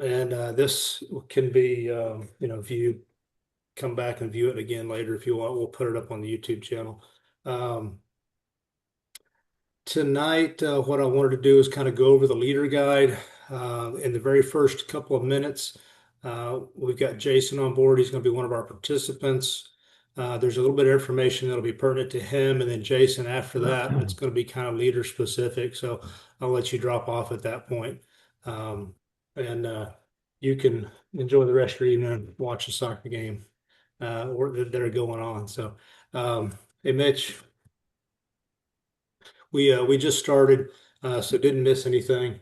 And this can be, viewed, come back and view it again later if you want. We'll put it up on the YouTube channel. Um, Tonight, what I wanted to do is kind of go over the leader guide. In the very first couple of minutes, we've got Jason on board. He's going to be one of our participants. There's a little bit of information that'll be pertinent to him, and then Jason after that, it's going to be kind of leader specific. So I'll let you drop off at that point. And you can enjoy the rest of your evening and watch the soccer game that are going on. So, hey, Mitch. We just started, so didn't miss anything.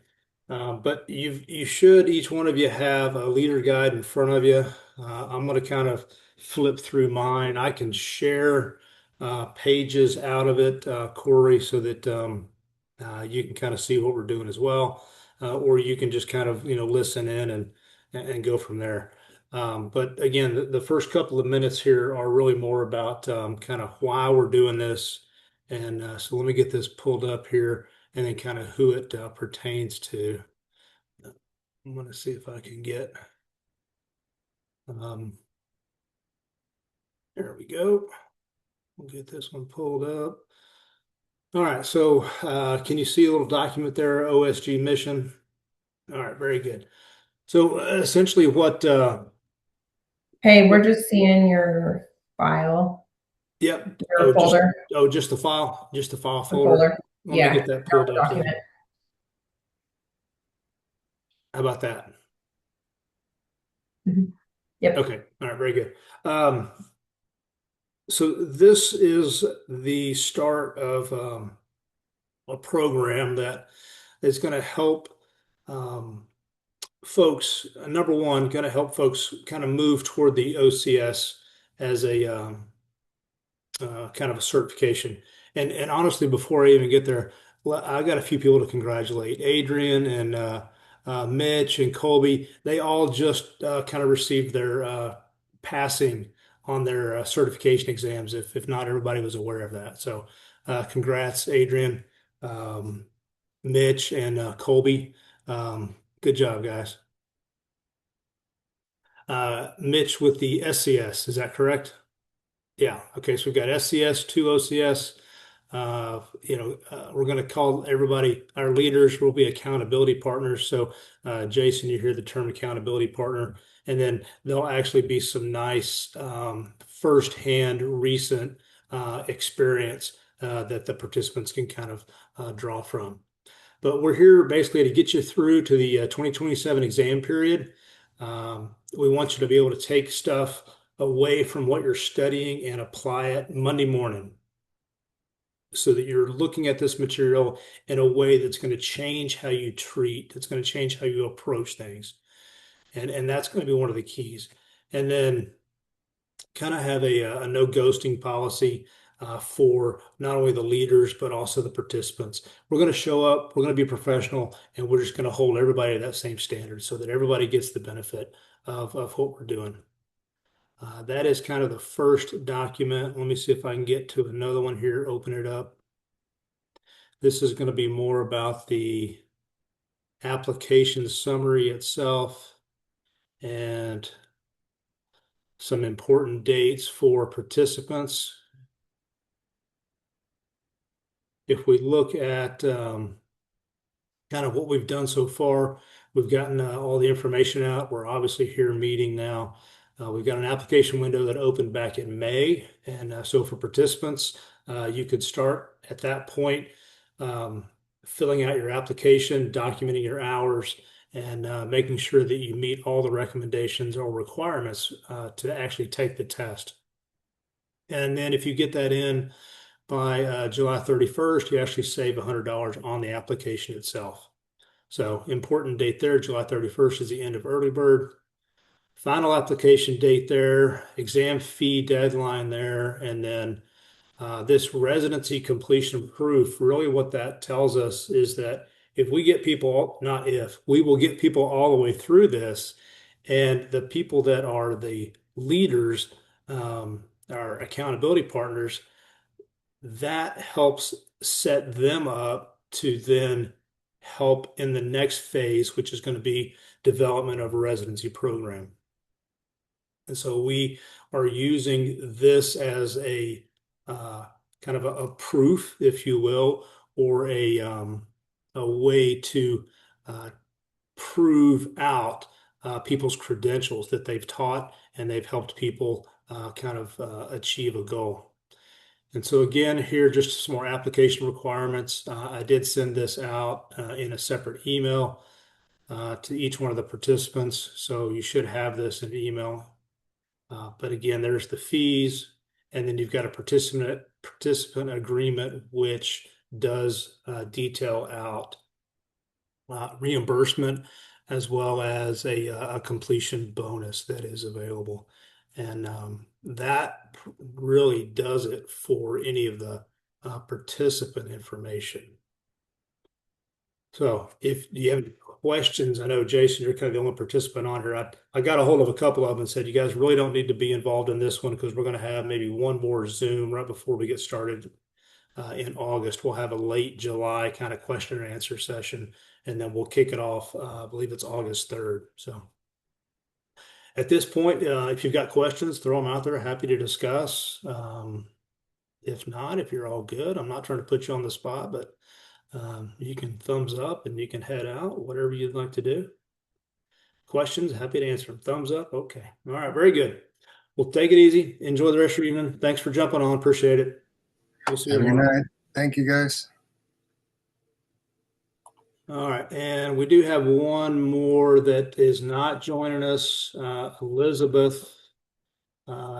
But you should each one of you have a leader guide in front of you. I'm going to kind of flip through mine. I can share pages out of it, Corey, so that you can kind of see what we're doing as well, or you can just kind of listen in and go from there. But again, the first couple of minutes here are really more about kind of why we're doing this. And so let me get this pulled up here and then kind of who it pertains to. I'm going to see if I can get, um, there we go. We'll get this one pulled up. All right, so can you see a little document there, OSG mission? All right, very good. So essentially what, Hey, we're just seeing your file, yep. your folder, Just the file the folder. folder. Let me Yeah, get that not pulled the up document. then. How about that? Mhm. Yep. Okay, all right, very good. So this is the start of a program that is going to help um, folks. Number one, going to help folks kind of move toward the OCS as a kind of a certification. And honestly, before I even get there, well, I got a few people to congratulate. Adrian and Mitch and Colby, they all just kind of received their passing on their certification exams, if not everybody was aware of that. So congrats, Adrian, um, Mitch, and Colby. Good job, guys. Mitch with the SCS, is that correct? Yeah. Okay. So we've got SCS, two OCS. We're going to call everybody our leaders will be accountability partners. So, Jason, you hear the term accountability partner, and then there'll actually be some nice firsthand recent experience that the participants can kind of draw from. But we're here basically to get you through to the 2027 exam period. We want you to be able to take stuff away from what you're studying and apply it Monday morning so that you're looking at this material in a way that's going to change how you treat, that's going to change how you approach things. And that's going to be one of the keys. And then kind of have a no ghosting policy for not only the leaders, but also the participants. We're going to show up, we're going to be professional, and we're just going to hold everybody to that same standard so that everybody gets the benefit of what we're doing. That is kind of the first document. Let me see if I can get to another one here, open it up. This is going to be more about the application summary itself and some important dates for participants. If we look at kind of what we've done so far, we've gotten all the information out. We're obviously here meeting now. We've got an application window that opened back in May. And so for participants, you could start at that point um, filling out your application, documenting your hours, and making sure that you meet all the recommendations or requirements to actually take the test. And then if you get that in by July 31st, you actually save $100 on the application itself. So important date there, July 31st is the end of early bird. Final application date there, exam fee deadline there, and then this residency completion proof, really what that tells us is that if we get people, not if, we will get people all the way through this, and the people that are the leaders, our accountability partners, that helps set them up to then help in the next phase, which is going to be development of a residency program. And so we are using this as a kind of a proof, if you will, or a way to uh, prove out people's credentials that they've taught and they've helped people kind of achieve a goal. And so again, here just some more application requirements. I did send this out in a separate email to each one of the participants. So you should have this in email. But again, there's the fees, and then you've got a participant agreement, which does detail out reimbursement as well as a completion bonus that is available. And that really does it for any of the participant information. So if you have any questions, I know Jason, you're kind of the only participant on here. I got a hold of a couple of them and said, you guys really don't need to be involved in this one because we're going to have maybe one more Zoom right before we get started in August. We'll have a late July kind of question and answer session, and then we'll kick it off. I believe it's August 3rd. So at this point, if you've got questions, throw them out there. Happy to discuss. If not, if you're all good, I'm not trying to put you on the spot, but you can thumbs up and you can head out, whatever you'd like to do. Questions, happy to answer them. Thumbs up. Okay. All right. Very good. Well, take it easy. Enjoy the rest of your evening. Thanks for jumping on. Appreciate it. We'll see you Have a good tomorrow. night. Thank you, guys. All right. And we do have one more that is not joining us. Elizabeth,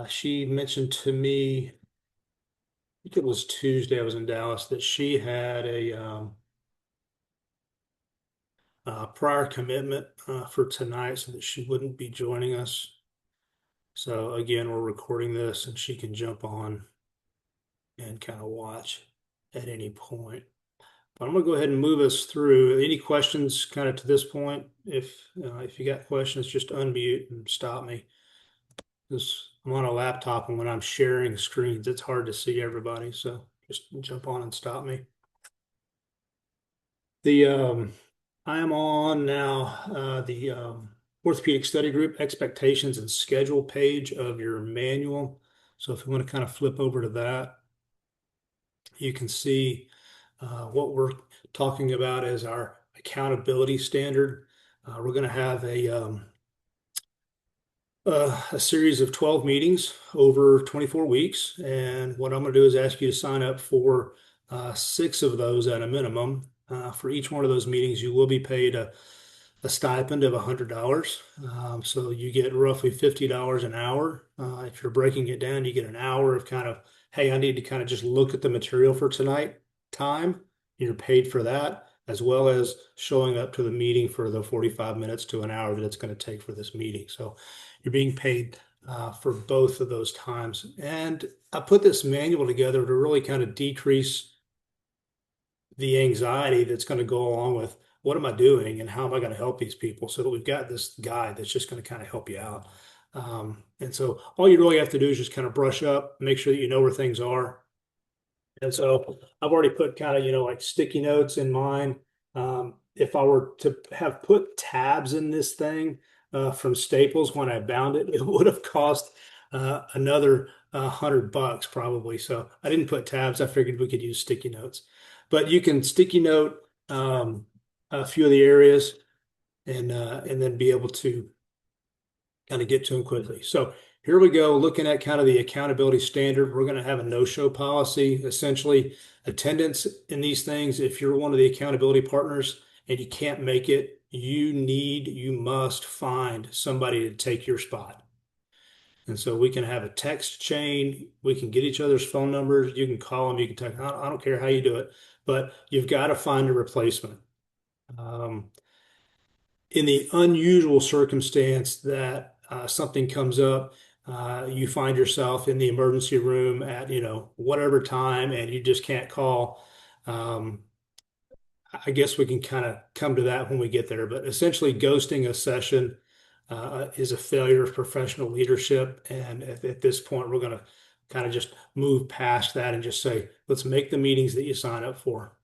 she mentioned to me, I think it was Tuesday, I was in Dallas, that she had a prior commitment for tonight so that she wouldn't be joining us. So again, we're recording this and she can jump on and kind of watch at any point. But I'm going to go ahead and move us through. Any questions kind of to this point? If you got questions, just unmute and stop me. Because I'm on a laptop and when I'm sharing screens, it's hard to see everybody. So just jump on and stop me. I am on now the orthopedic study group expectations and schedule page of your manual. So if you want to kind of flip over to that, you can see what we're talking about as our accountability standard. We're going to have a series of 12 meetings over 24 weeks. And what I'm going to do is ask you to sign up for 6 of those at a minimum. For each one of those meetings, you will be paid a stipend of $100. So you get roughly $50 an hour. If you're breaking it down, you get an hour of kind of, hey, I need to kind of just look at the material for tonight time. You're paid for that, as well as showing up to the meeting for the 45 minutes to an hour that it's going to take for this meeting. So you're being paid for both of those times. And I put this manual together to really kind of decrease the anxiety that's going to go along with what am I doing and how am I going to help these people, so that we've got this guide that's just going to kind of help you out. And so all you really have to do is just kind of brush up, make sure that you know where things are. And so I've already put kind of, like sticky notes in mine. If I were to have put tabs in this thing from Staples when I bound it, it would have cost another $100 probably. So I didn't put tabs. I figured we could use sticky notes. But you can sticky note a few of the areas and then be able to kind of get to them quickly. So here we go, looking at kind of the accountability standard. We're going to have a no-show policy, essentially attendance in these things. If you're one of the accountability partners and you can't make it, you must find somebody to take your spot. And so we can have a text chain. We can get each other's phone numbers. You can call them. You can text. I don't care how you do it, but you've got to find a replacement. In the unusual circumstance that something comes up, you find yourself in the emergency room at whatever time, and you just can't call. Um, I guess we can kind of come to that when we get there. But essentially, ghosting a session is a failure of professional leadership, and at this point, we're going to kind of just move past that and just say, let's make the meetings that you sign up for.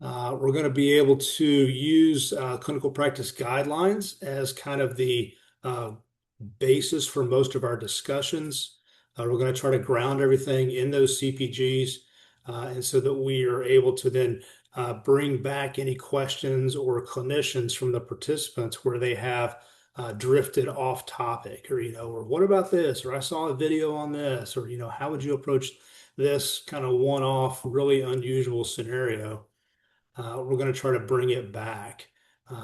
We're going to be able to use clinical practice guidelines as kind of the uh, basis for most of our discussions. We're going to try to ground everything in those CPGs, and so that we are able to then bring back any questions or clinicians from the participants where they have drifted off topic, or or what about this, or I saw a video on this, or how would you approach this kind of one-off, really unusual scenario? We're going to try to bring it back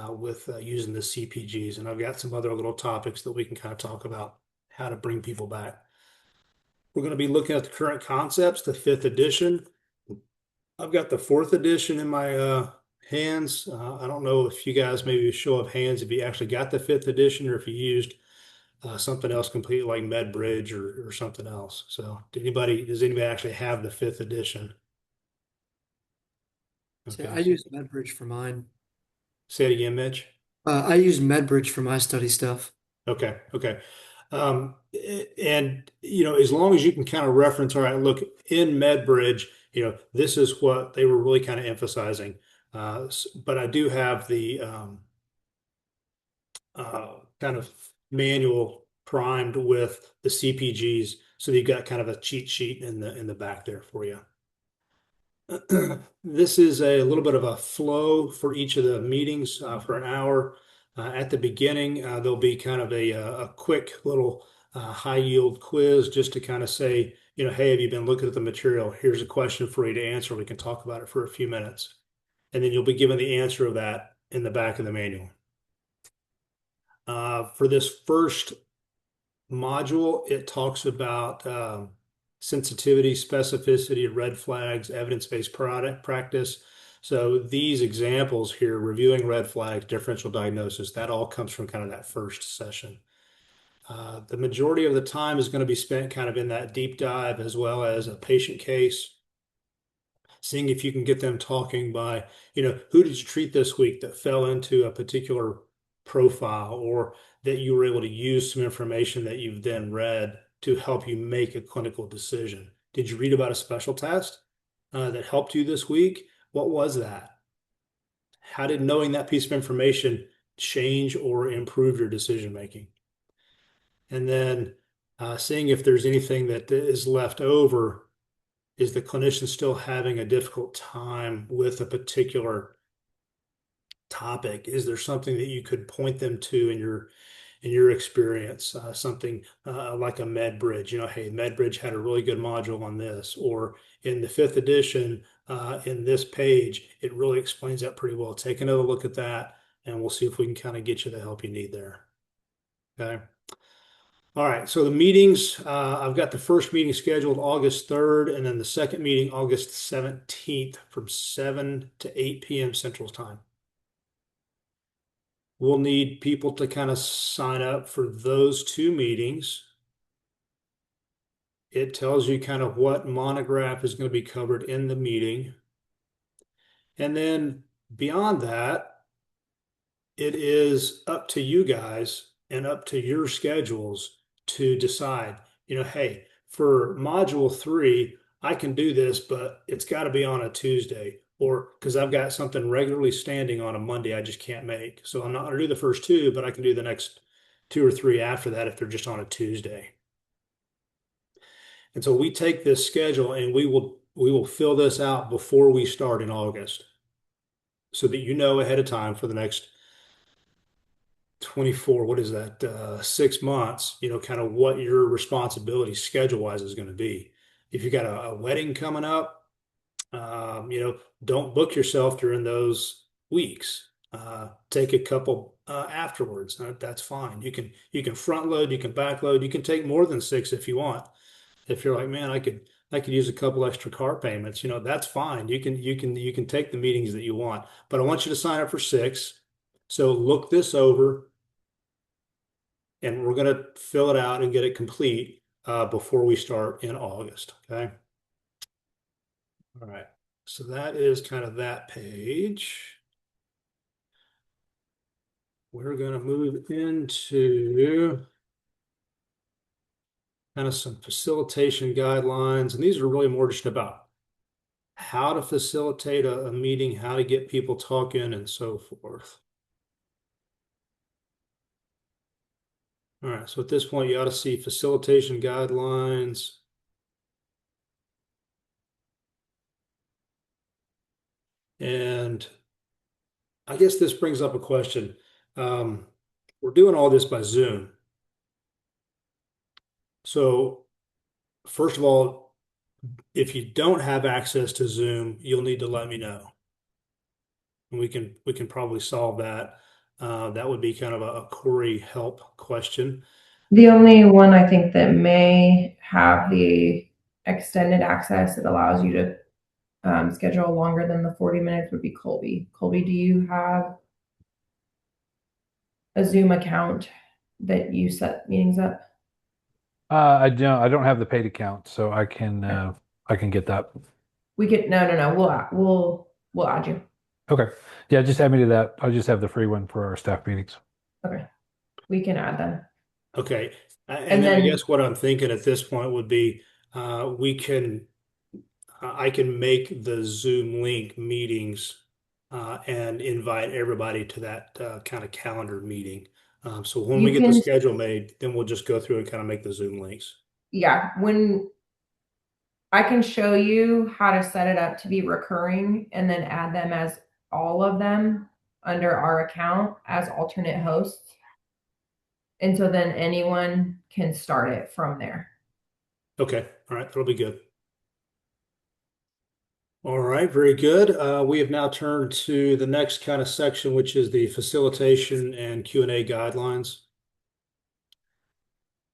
with using the CPGs. And I've got some other little topics that we can kind of talk about how to bring people back. We're going to be looking at the current concepts, the fifth edition. I've got the fourth edition in my hands. I don't know if you guys, maybe a show of hands, if you actually got the fifth edition or if you used something else completely like MedBridge or something else. So, does anybody actually have the fifth edition? So Okay. I use MedBridge for mine. Say it again, Mitch. I use MedBridge for my study stuff. Okay, okay. And as long as you can kind of reference, all right, look, in MedBridge, this is what they were really kind of emphasizing. But I do have the kind of manual primed with the CPGs, so that you've got kind of a cheat sheet in the back there for you. This is a little bit of a flow for each of the meetings for an hour. At the beginning, there'll be kind of a quick little high yield quiz just to kind of say, hey, have you been looking at the material? Here's a question for you to answer. We can talk about it for a few minutes. And then you'll be given the answer of that in the back of the manual. For this first module, it talks about sensitivity, specificity, red flags, evidence-based product practice. So these examples here, reviewing red flags, differential diagnosis, that all comes from kind of that first session. The majority of the time is going to be spent kind of in that deep dive as well as a patient case, seeing if you can get them talking by, who did you treat this week that fell into a particular profile, or that you were able to use some information that you've then read to help you make a clinical decision. Did you read about a special test that helped you this week? What was that? How did knowing that piece of information change or improve your decision making? And then seeing if there's anything that is left over. Is the clinician still having a difficult time with a particular topic? Is there something that you could point them to in your experience? Something like a MedBridge. Hey, MedBridge had a really good module on this, or in the fifth edition, in this page, it really explains that pretty well. Take another look at that, and we'll see if we can kind of get you the help you need there. Okay. All right, so the meetings, I've got the first meeting scheduled August 3rd, and then the second meeting August 17th from 7 to 8 p.m. Central Time. We'll need people to kind of sign up for those two meetings. It tells you kind of what monograph is going to be covered in the meeting. And then beyond that, it is up to you guys and up to your schedules to decide, hey, for module 3, I can do this, but it's got to be on a Tuesday, or because I've got something regularly standing on a Monday I just can't make. So I'm not going to do the first two, but I can do the next 2 or 3 after that if they're just on a Tuesday. And so we take this schedule and we will fill this out before we start in August, so that ahead of time for the next 24, what is that, 6 months, kind of what your responsibility schedule wise is going to be. If you got a wedding coming up, don't book yourself during those weeks. Take a couple afterwards. That's fine. You can front load, you can back load, you can take more than 6 if you want. If you're like, man, I could use a couple extra car payments, that's fine. You can take the meetings that you want, but I want you to sign up for 6. So look this over, and we're going to fill it out and get it complete before we start in August. Okay. All right. So that is kind of that page. We're going to move into kind of some facilitation guidelines. And these are really more just about how to facilitate a meeting, how to get people talking, and so forth. All right, so at this point, you ought to see facilitation guidelines. And I guess this brings up a question. We're doing all this by Zoom. So first of all, if you don't have access to Zoom, you'll need to let me know. And we can probably solve that. That would be kind of a Corey help question. The only one I think that may have the extended access that allows you to schedule longer than the 40 minutes would be Colby. Colby, do you have a Zoom account that you set meetings up? I don't have the paid account, so I can get that. We could no. We'll add you. Okay. Yeah, just add me to that. I just have the free one for our staff meetings. Okay, we can add them. Okay. And And then I then guess what I'm thinking at this point would be we can I can make the Zoom link meetings and invite everybody to that kind of calendar meeting. So when we you get the can, schedule made, then we'll just go through and kind of make the Zoom links. yeah, when I can show you how to set it up to be recurring and then add them as all of them under our account as alternate hosts. And so then anyone can start it from there. Okay. All right. That'll be good. All right. Very good. We have now turned to the next kind of section, which is the facilitation and Q&A guidelines.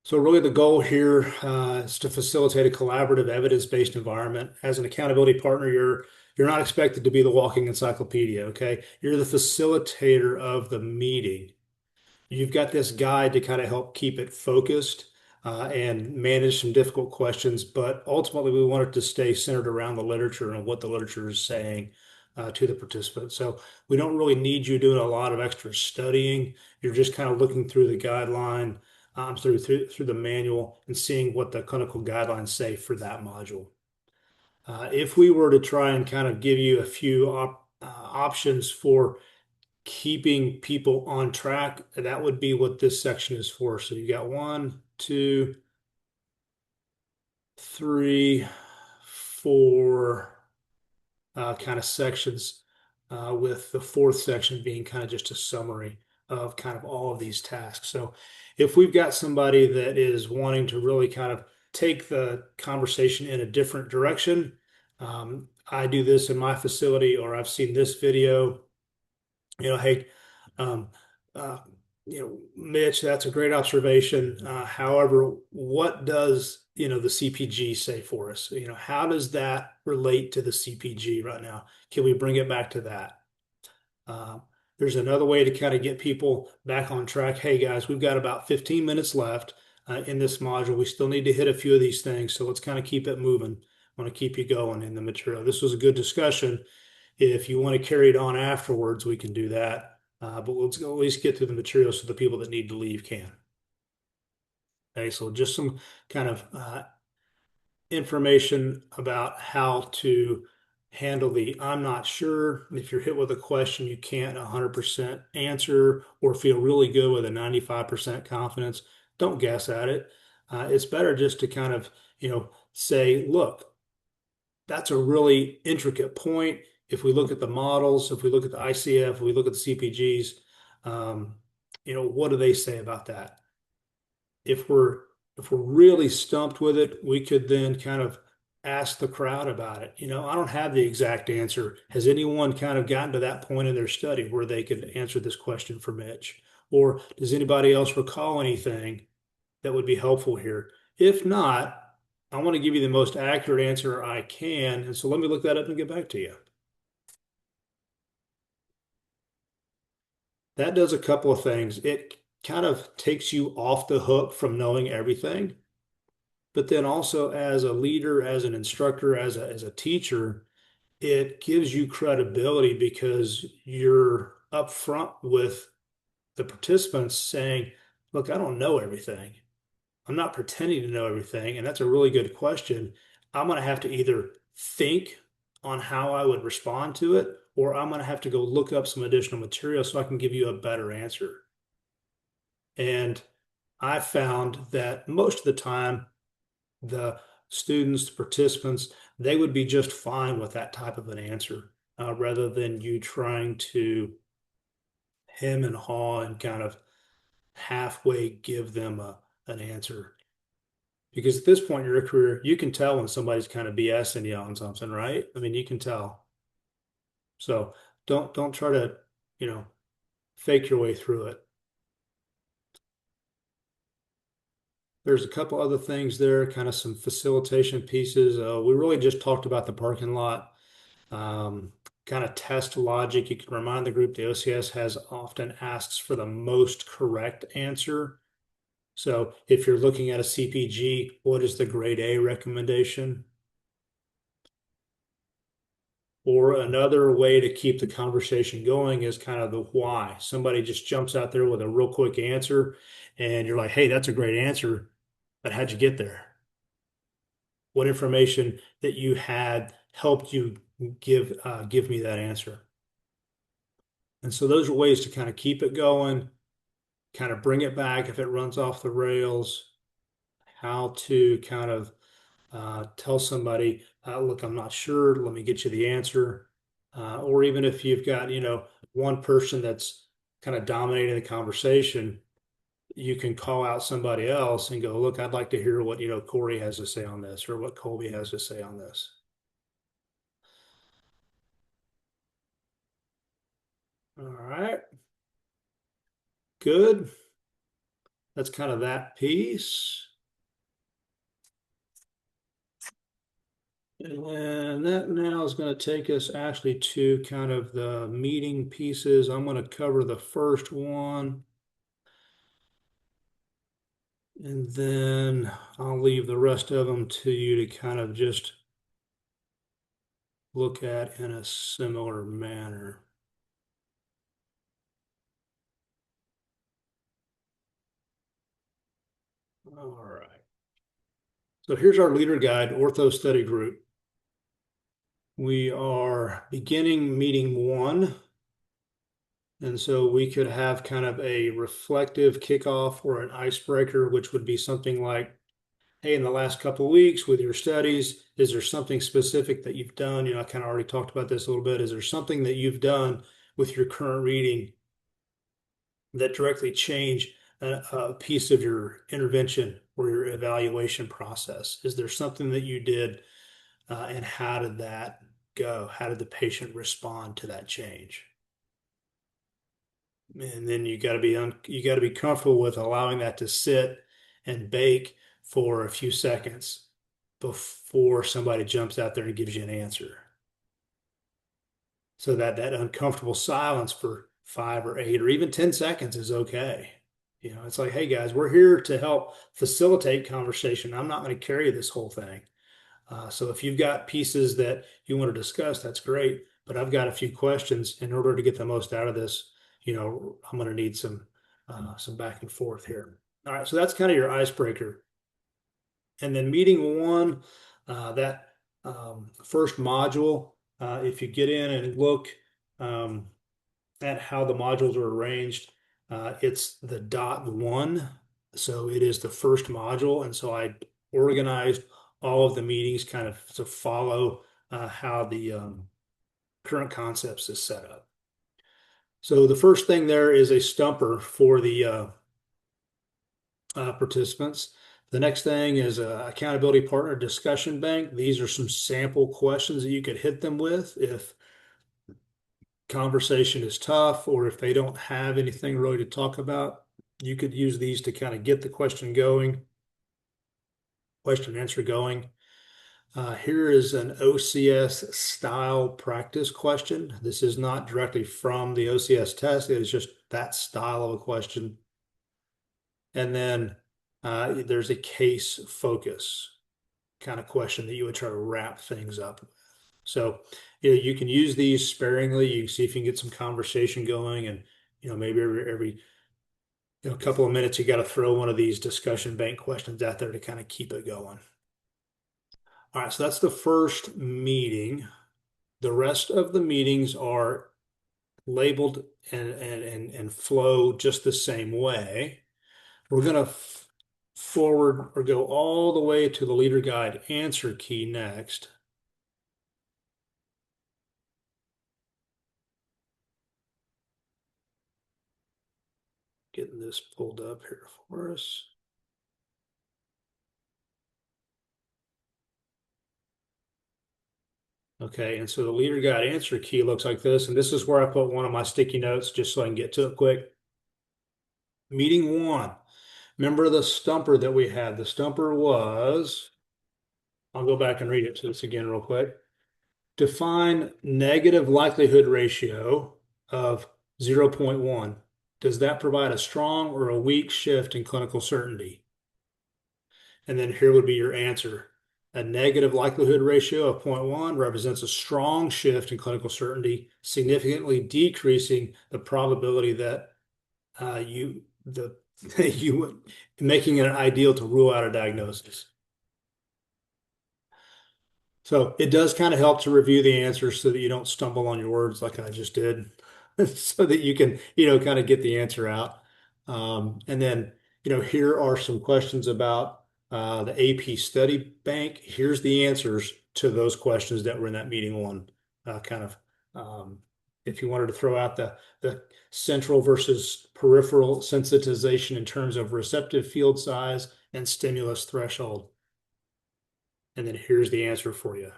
So really the goal here is to facilitate a collaborative evidence-based environment. As an accountability partner, you're not expected to be the walking encyclopedia, okay? You're the facilitator of the meeting. You've got this guide to kind of help keep it focused and manage some difficult questions, but ultimately we want it to stay centered around the literature and what the literature is saying to the participants. So we don't really need you doing a lot of extra studying. You're just kind of looking through the guideline, through the manual and seeing what the clinical guidelines say for that module. If we were to try and kind of give you a few options for keeping people on track, that would be what this section is for. So you got 1, 2, 3, 4 kind of sections, with the fourth section being kind of just a summary of kind of all of these tasks. So if we've got somebody that is wanting to really kind of take the conversation in a different direction, I do this in my facility, or I've seen this video, hey, um, uh, Mitch, that's a great observation. However, what does, the CPG say for us? How does that relate to the CPG right now? Can we bring it back to that? Uh, there's another way to kind of get people back on track. Hey guys, we've got about 15 minutes left in this module. We still need to hit a few of these things. So let's kind of keep it moving. I want to keep you going in the material. This was a good discussion. If you want to carry it on afterwards, we can do that. But let's at least get through the material so the people that need to leave can. Okay, so just some kind of information about how to handle the I'm not sure. If you're hit with a question you can't 100% answer or feel really good with a 95% confidence, don't guess at it. It's better just to kind of, say, look, that's a really intricate point. If we look at the models, if we look at the ICF, if we look at the CPGs, what do they say about that? If we're really stumped with it, we could then kind of ask the crowd about it. I don't have the exact answer. Has anyone kind of gotten to that point in their study where they could answer this question for Mitch? Or does anybody else recall anything that would be helpful here? If not, I want to give you the most accurate answer I can. And so let me look that up and get back to you. That does a couple of things. It kind of takes you off the hook from knowing everything. But then also as a leader, as an instructor, as a teacher, it gives you credibility because you're upfront with the participants saying, look, I don't know everything. I'm not pretending to know everything. And that's a really good question. I'm going to have to either think on how I would respond to it, or I'm going to have to go look up some additional material so I can give you a better answer. And I found that most of the time, the students, the participants, they would be just fine with that type of an answer, rather than you trying to hem and haw and kind of halfway give them an answer. Because at this point in your career, you can tell when somebody's kind of BSing you on something, right? I mean, you can tell. So don't try to, you know, fake your way through it. There's a couple other things there, kind of some facilitation pieces. We really just talked about the parking lot. Kind of test logic. You can remind the group the OCS has often asks for the most correct answer. So if you're looking at a CPG, what is the grade A recommendation? Or another way to keep the conversation going is kind of the why. Somebody just jumps out there with a real quick answer, and you're like, hey, that's a great answer, but how'd you get there? What information that you had helped you give me that answer? And so those are ways to kind of keep it going, kind of bring it back if it runs off the rails, how to kind of tell somebody, look, I'm not sure, let me get you the answer. Or even if you've got, one person that's kind of dominating the conversation, you can call out somebody else and go, look, I'd like to hear what, Corey has to say on this or what Colby has to say on this. All right, good. That's kind of that piece. And that now is going to take us actually to kind of the meeting pieces. I'm going to cover the first one. And then I'll leave the rest of them to you to kind of just look at in a similar manner. All right. So here's our leader guide, ortho study group. We are beginning meeting 1. And so we could have kind of a reflective kickoff or an icebreaker, which would be something like, hey, in the last couple of weeks with your studies, is there something specific that you've done? I kind of already talked about this a little bit. Is there something that you've done with your current reading that directly change a piece of your intervention or your evaluation process? Is there something that you did, and how did that go? How did the patient respond to that change? And then you got to be comfortable with allowing that to sit and bake for a few seconds before somebody jumps out there and gives you an answer. So that uncomfortable silence for 5 or 8 or even 10 seconds is okay. It's like, hey guys, we're here to help facilitate conversation. I'm not going to carry this whole thing. So if you've got pieces that you want to discuss, that's great. But I've got a few questions in order to get the most out of this. I'm going to need some back and forth here. All right, so that's kind of your icebreaker. And then meeting 1, that first module, if you get in and look at how the modules are arranged, it's the .1. So it is the first module. And so I organized all of the meetings kind of to follow how the current concepts is set up. So the first thing there is a stumper for the participants. The next thing is a accountability partner discussion bank. These are some sample questions that you could hit them with if conversation is tough or if they don't have anything really to talk about. You could use these to kind of get the question going, question answer going. Here is an OCS style practice question. This is not directly from the OCS test. It is just that style of a question. And then there's a case focus kind of question that you would try to wrap things up. So you can use these sparingly. You can see if you can get some conversation going, and maybe every couple of minutes you got to throw one of these discussion bank questions out there to kind of keep it going. All right, so that's the first meeting. The rest of the meetings are labeled and flow just the same way. We're going to forward or go all the way to the leader guide answer key next. Getting this pulled up here for us. Okay, and so the leader guide answer key looks like this, and this is where I put one of my sticky notes just so I can get to it quick. Meeting 1. Remember the stumper that we had? The stumper was, I'll go back and read it to this again real quick. Define negative likelihood ratio of 0.1. Does that provide a strong or a weak shift in clinical certainty? And then here would be your answer. A negative likelihood ratio of 0.1 represents a strong shift in clinical certainty, significantly decreasing the probability that you making it ideal to rule out a diagnosis. So it does kind of help to review the answers so that you don't stumble on your words like I just did, so that you can, kind of get the answer out. And then, here are some questions about the AP study bank. Here's the answers to those questions that were in that meeting 1. Kind of, if you wanted to throw out the central versus peripheral sensitization in terms of receptive field size and stimulus threshold. And then here's the answer for you.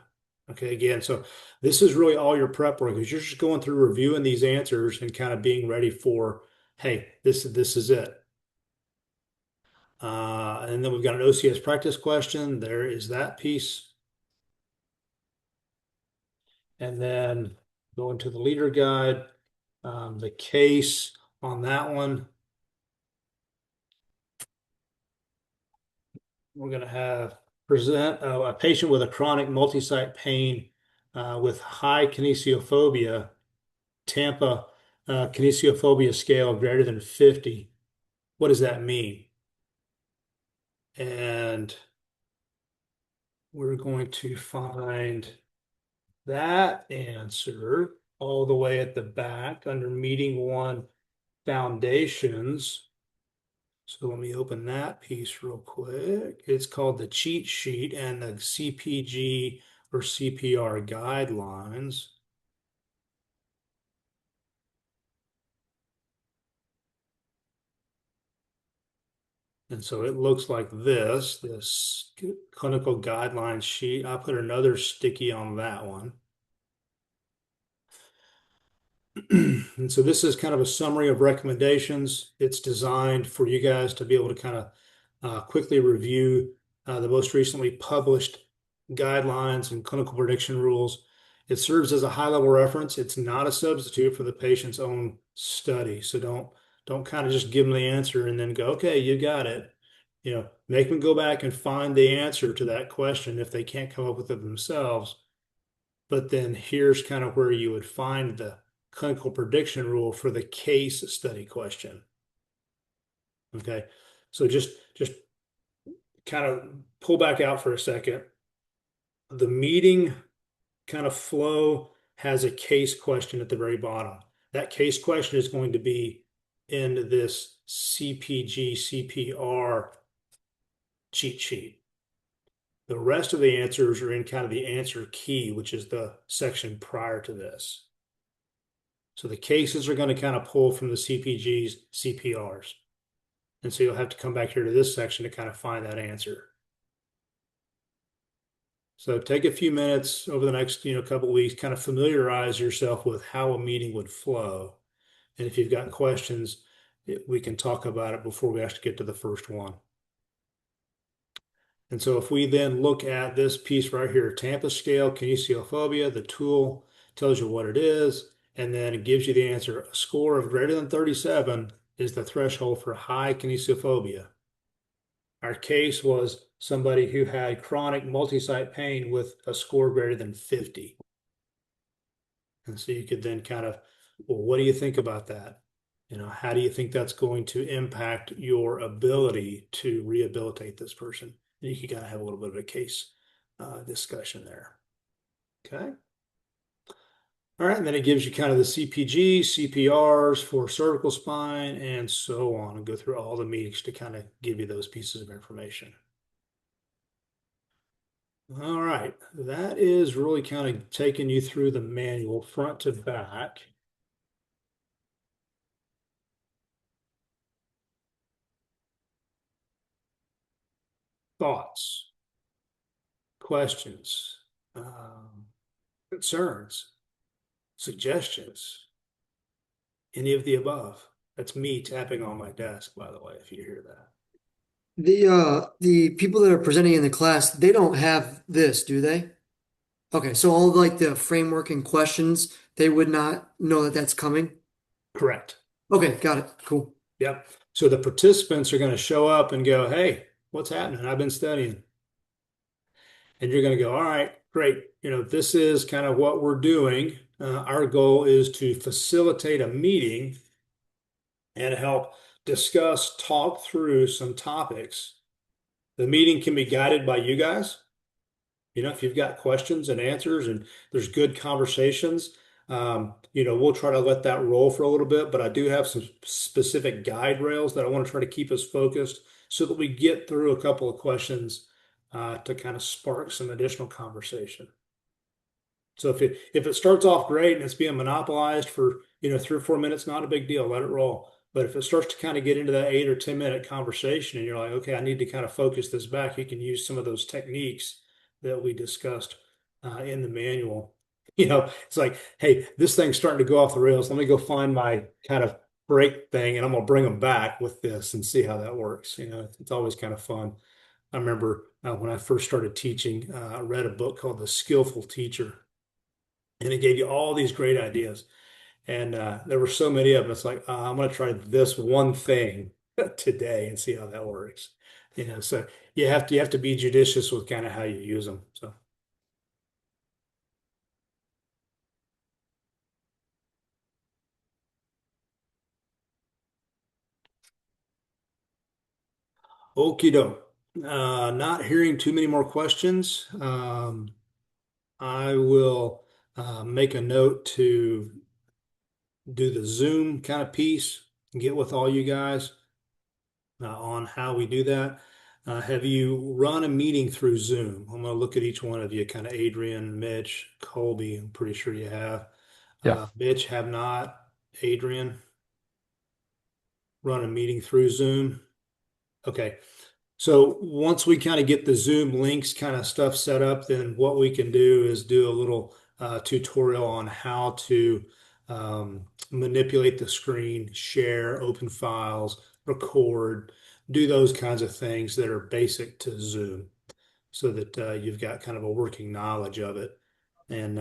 Okay, again, so this is really all your prep work because you're just going through reviewing these answers and kind of being ready for, hey, this is it. And then we've got an OCS practice question. There is that piece. And then going to the leader guide, the case on that one. We're going to have present a patient with a chronic multi-site pain with high kinesiophobia, Tampa kinesiophobia scale greater than 50. What does that mean? And we're going to find that answer all the way at the back under meeting 1 foundations. So let me open that piece real quick. It's called the cheat sheet and the CPG or CPR guidelines. And so it looks like this clinical guidelines sheet. I put another sticky on that one. And so this is kind of a summary of recommendations. It's designed for you guys to be able to kind of quickly review the most recently published guidelines and clinical prediction rules. It serves as a high-level reference. It's not a substitute for the patient's own study. So don't kind of just give them the answer and then go, okay, you got it. Make them go back and find the answer to that question if they can't come up with it themselves. But then here's kind of where you would find the clinical prediction rule for the case study question. Okay, so just kind of pull back out for a second. The meeting kind of flow has a case question at the very bottom. That case question is going to be in this CPG CPR cheat sheet. The rest of the answers are in kind of the answer key, which is the section prior to this. So the cases are going to kind of pull from the CPGs, CPRs. And so you'll have to come back here to this section to kind of find that answer. So take a few minutes over the next, couple of weeks, kind of familiarize yourself with how a meeting would flow. And if you've got questions, we can talk about it before we actually get to the first one. And so if we then look at this piece right here, Tampa scale, kinesiophobia, the tool tells you what it is, and then it gives you the answer. A score of greater than 37 is the threshold for high kinesiophobia. Our case was somebody who had chronic multi-site pain with a score greater than 50. And so you could then kind of, well, what do you think about that? How do you think that's going to impact your ability to rehabilitate this person? And you can kind of have a little bit of a case discussion there. Okay. All right, and then it gives you kind of the CPG, CPRs for cervical spine, and so on, and go through all the meetings to kind of give you those pieces of information. All right, that is really kind of taking you through the manual front to back. Thoughts, questions, concerns, suggestions, any of the above. That's me tapping on my desk, by the way, if you hear that. The people that are presenting in the class, they don't have this, do they? Okay, so all like the framework and questions, they would not know that that's coming. Correct. Okay, got it. Cool. Yep. So the participants are going to show up and go, "Hey, what's happening? I've been studying." And you're going to go, "All right, great. This is kind of what we're doing. Our goal is to facilitate a meeting and help discuss, talk through some topics. The meeting can be guided by you guys. If you've got questions and answers and there's good conversations, we'll try to let that roll for a little bit, but I do have some specific guide rails that I want to try to keep us focused so that we get through a couple of questions to kind of spark some additional conversation. So if it starts off great and it's being monopolized for 3 or 4 minutes, not a big deal, let it roll. But if it starts to kind of get into that 8 or 10 minute conversation and you're like, okay, I need to kind of focus this back, you can use some of those techniques that we discussed in the manual. It's like, hey, this thing's starting to go off the rails. Let me go find my kind of break thing and I'm gonna bring them back with this and see how that works. It's always kind of fun. I remember when I first started teaching, I read a book called The Skillful Teacher and it gave you all these great ideas. And there were so many of them. It's like, I'm going to try this one thing today and see how that works. So you have to be judicious with kind of how you use them. So, okie doke. Not hearing too many more questions. I will make a note to do the Zoom kind of piece and get with all you guys on how we do that. Have you run a meeting through Zoom? I'm going to look at each one of you, kind of Adrian, Mitch, Colby. I'm pretty sure you have. Yeah. Mitch, have not. Adrian, run a meeting through Zoom. Okay. So once we kind of get the Zoom links kind of stuff set up, then what we can do is do a little tutorial on how to manipulate the screen, share, open files, record, do those kinds of things that are basic to Zoom so that you've got kind of a working knowledge of it. And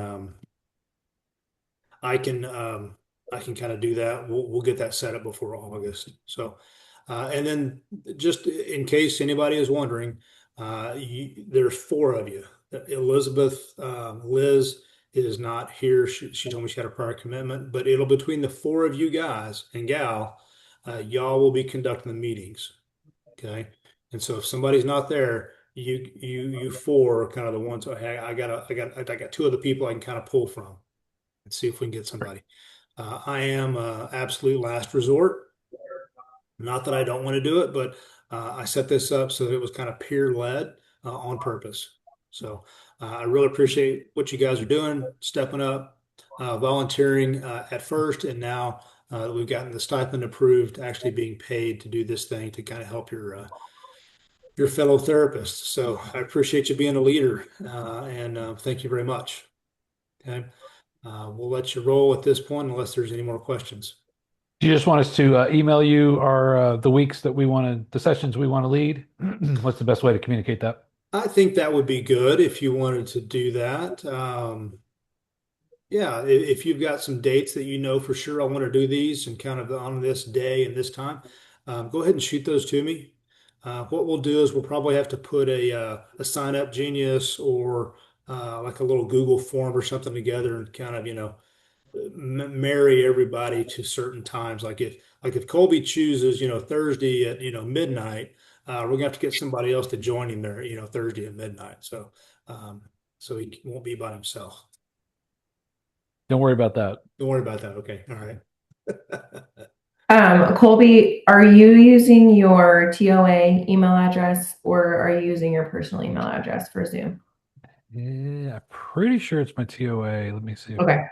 I can I can kind of do that. We'll get that set up before August. So, and then just in case anybody is wondering, there's four of you. Elizabeth, Liz is not here. She told me she had a prior commitment, but it'll between the four of you guys and gal, y'all will be conducting the meetings. Okay. And so if somebody's not there, you four are kind of the ones. Hey, I got two of the people I can kind of pull from and see if we can get somebody. I am absolute last resort. Not that I don't want to do it, but I set this up so that it was kind of peer led on purpose. So I really appreciate what you guys are doing, stepping up, volunteering at first, and now we've gotten the stipend approved, actually being paid to do this thing to kind of help your fellow therapists. So I appreciate you being a leader, and thank you very much. Okay. We'll let you roll at this point unless there's any more questions. Do you just want us to email you our the weeks that we want to, the sessions we want to lead? What's the best way to communicate that? I think that would be good if you wanted to do that. Yeah, if you've got some dates that you know for sure, I want to do these and kind of on this day and this time, go ahead and shoot those to me. What we'll do is we'll probably have to put a sign up genius or like a little Google form or something together and kind of, marry everybody to certain times. Like if Colby chooses, Thursday at, midnight, we're gonna have to get somebody else to join him there, Thursday at midnight. So he won't be by himself. Don't worry about that. Don't worry about that. Okay. All right. Colby, are you using your TOA email address or are you using your personal email address for Zoom? Yeah, I'm pretty sure it's my TOA. Let me see if Okay.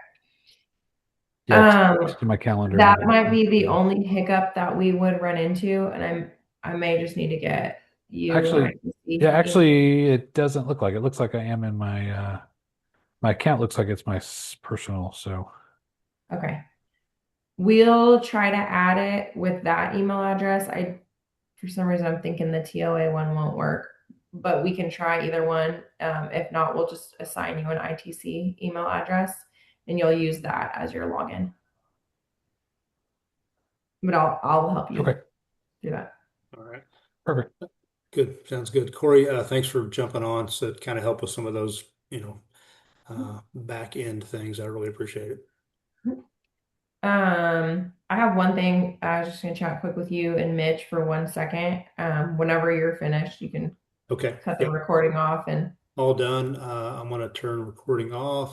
yeah, it's in my calendar That now. might be the only hiccup that we would run into, and I may just need to get you and Actually, I can see. yeah, actually, it doesn't look like it. It looks like I am in my account looks like it's my personal. So Okay. We'll try to add it with that email address. For some reason, I'm thinking the TOA one won't work, but we can try either one. If not, we'll just assign you an ITC email address and you'll use that as your login. But I'll help you okay, do that. All right. perfect. Good. Sounds good. Corey, thanks for jumping on to kind of help with some of those, back end things. I really appreciate it. I have one thing. I was just gonna chat quick with you and Mitch for 1 second. Whenever you're finished, you can Okay. cut the Yep. recording off and All done. I'm going to turn recording off.